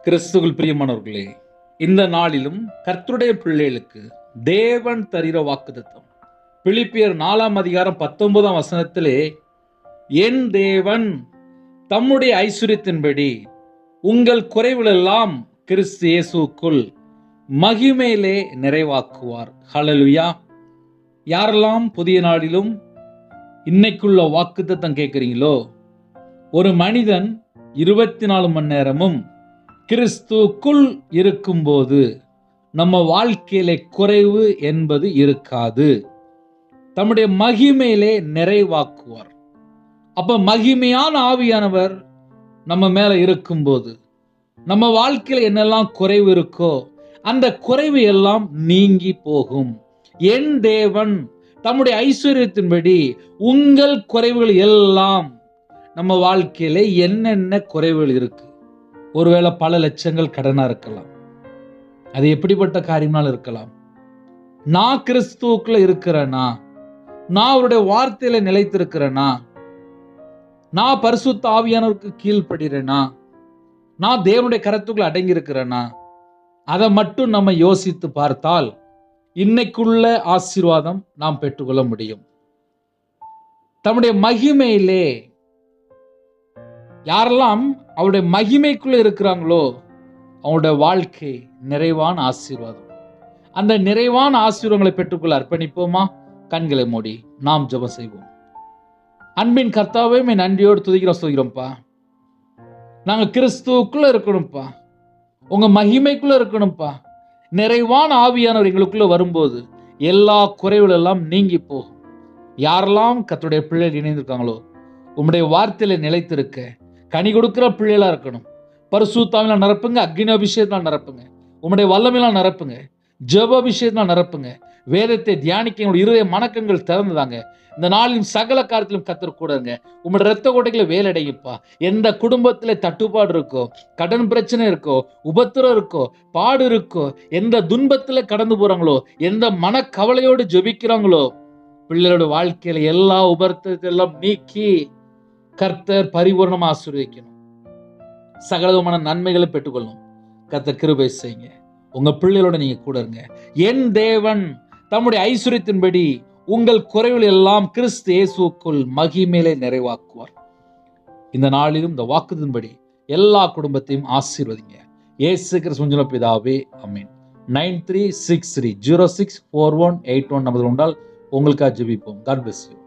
கிறிஸ்துவில் பிரியமானவர்களே, இந்த நாளிலும் கர்த்தருடைய பிள்ளைகளுக்கு தேவன் தருகிற வாக்குத்தத்தம் பிலிப்பியர் 4:19 என் தேவன் தம்முடைய ஐஸ்வரியத்தின்படி உங்கள் குறைவுகளெல்லாம் கிறிஸ்து இயேசுவுக்குள் மகிமையிலே நிறைவாக்குவார். ஹல்லேலூயா. யாரெல்லாம் புதிய நாளிலும் இன்னைக்குள்ள வாக்குத்தத்தம் கேட்குறீங்களோ, ஒரு மனிதன் 24 மணி நேரமும் கிறிஸ்துக்குள் இருக்கும்போது நம்ம வாழ்க்கையில குறைவு என்பது இருக்காது. தம்முடைய மகிமையிலே நிறைவாக்குவார். அப்ப மகிமையான ஆவியானவர் நம்ம மேல இருக்கும்போது நம்ம வாழ்க்கையில என்னெல்லாம் குறைவு இருக்கோ அந்த குறைவு எல்லாம் நீங்கி போகும். என் தேவன் தம்முடைய ஐஸ்வரியத்தின்படி உங்கள் குறைவுகள் எல்லாம், நம்ம வாழ்க்கையில என்னென்ன குறைவுகள் இருக்கு, ஒருவேளை பல லட்சங்கள் கடனா இருக்கலாம். அது எப்படிப்பட்ட காரியம்னாலும் இருக்கலாம். நான் கிறிஸ்துவுக்குள்ள இருக்கிறேனா, நான் அவருடைய வார்த்தையில நிலைத்திருக்கிறேனா, நான் பரிசுத்த ஆவியானவருக்கு கீழ்ப்படுகிறேனா, நான் தேவனுடைய கரத்துக்குள்ள அடங்கி இருக்கிறேனா, அதை மட்டும் நம்ம யோசித்து பார்த்தால் இன்னைக்குள்ள ஆசீர்வாதம் நாம் பெற்றுக்கொள்ள முடியும். தம்முடைய மகிமையிலே யாரெல்லாம் அவருடைய மகிமைக்குள்ள இருக்கிறாங்களோ அவங்களுடைய வாழ்க்கை நிறைவான ஆசீர்வாதம். அந்த நிறைவான ஆசீர்வாதங்களை பெற்றுக்கொள்ள அர்ப்பணிப்போமா? கண்களை மூடி நாம் ஜெபம் செய்வோம். அன்பின் கர்த்தாவே, நன்றியோடு துதிக்கிறோம்ப்பா. நாங்க கிறிஸ்துவுக்குள்ள இருக்கணும்ப்பா, உங்க மகிமைக்குள்ள இருக்கணும்ப்பா. நிறைவான ஆவியானவர் எங்களுக்குள்ள வரும்போது எல்லா குறைவுகள் எல்லாம் நீங்கி போகும். யாரெல்லாம் கர்த்தருடைய பிள்ளைகள் இணைந்திருக்காங்களோ உம்முடைய வார்த்தையில நிலைத்திருக்க கனி கொடுக்கிற பிள்ளைகளா இருக்கணும். பரிசுத்த ஆவியால நிரப்புங்க, அக்னி அபிஷேகத்தால் நிரப்புங்க, உம்முடைய வல்லமையால் நிரப்புங்க, ஜெப அபிஷேகத்தால் நிரப்புங்க. வேதத்தை தியானிக்க எங்களுடைய இருதய மனக்கண்கள் திறந்துதாங்க. இந்த நாளின் சகல காரியத்திலும் கர்த்தர் கூட இருங்க. உங்களுடைய ரத்த கோட்டைகளை வேலடையுப்பா. எந்த குடும்பத்தில் தட்டுப்பாடு இருக்கோ, கடன் பிரச்சனை இருக்கோ, உபத்திரம் இருக்கோ, பாடு இருக்கோ, எந்த துன்பத்தில் கடந்து போறாங்களோ, எந்த மனக்கவலையோடு ஜெபிக்கிறாங்களோ, பிள்ளைகளோட வாழ்க்கையில எல்லா உபத்திரத்தையும் நீக்கி கர்த்தர் பரிபூர்ணமா ஆசீர்வதிக்கணும். சகலவிதமான நன்மைகளை பெற்றுக்கொள்ளணும். கர்த்தர் கிருபை செய்யுங்க. உங்க பிள்ளைகளோட நீங்க கூட இருங்க. என் தேவன் தம்முடைய ஐஸ்வரியத்தின்படி உங்கள் குறைவுகள் எல்லாம் கிறிஸ்து இயேசுவுக்குள் மகிமையிலே நிறைவாக்குவார். இந்த நாளிலும் இந்த வாக்குத்தின்படி எல்லா குடும்பத்தையும் ஆசீர்வதிங்க. இயேசு கிறிஸ்து பிதாவே, ஆமென். 9363064181 நம்பர் உண்டால் உங்களுக்காக ஜெபிப்போம். God bless you.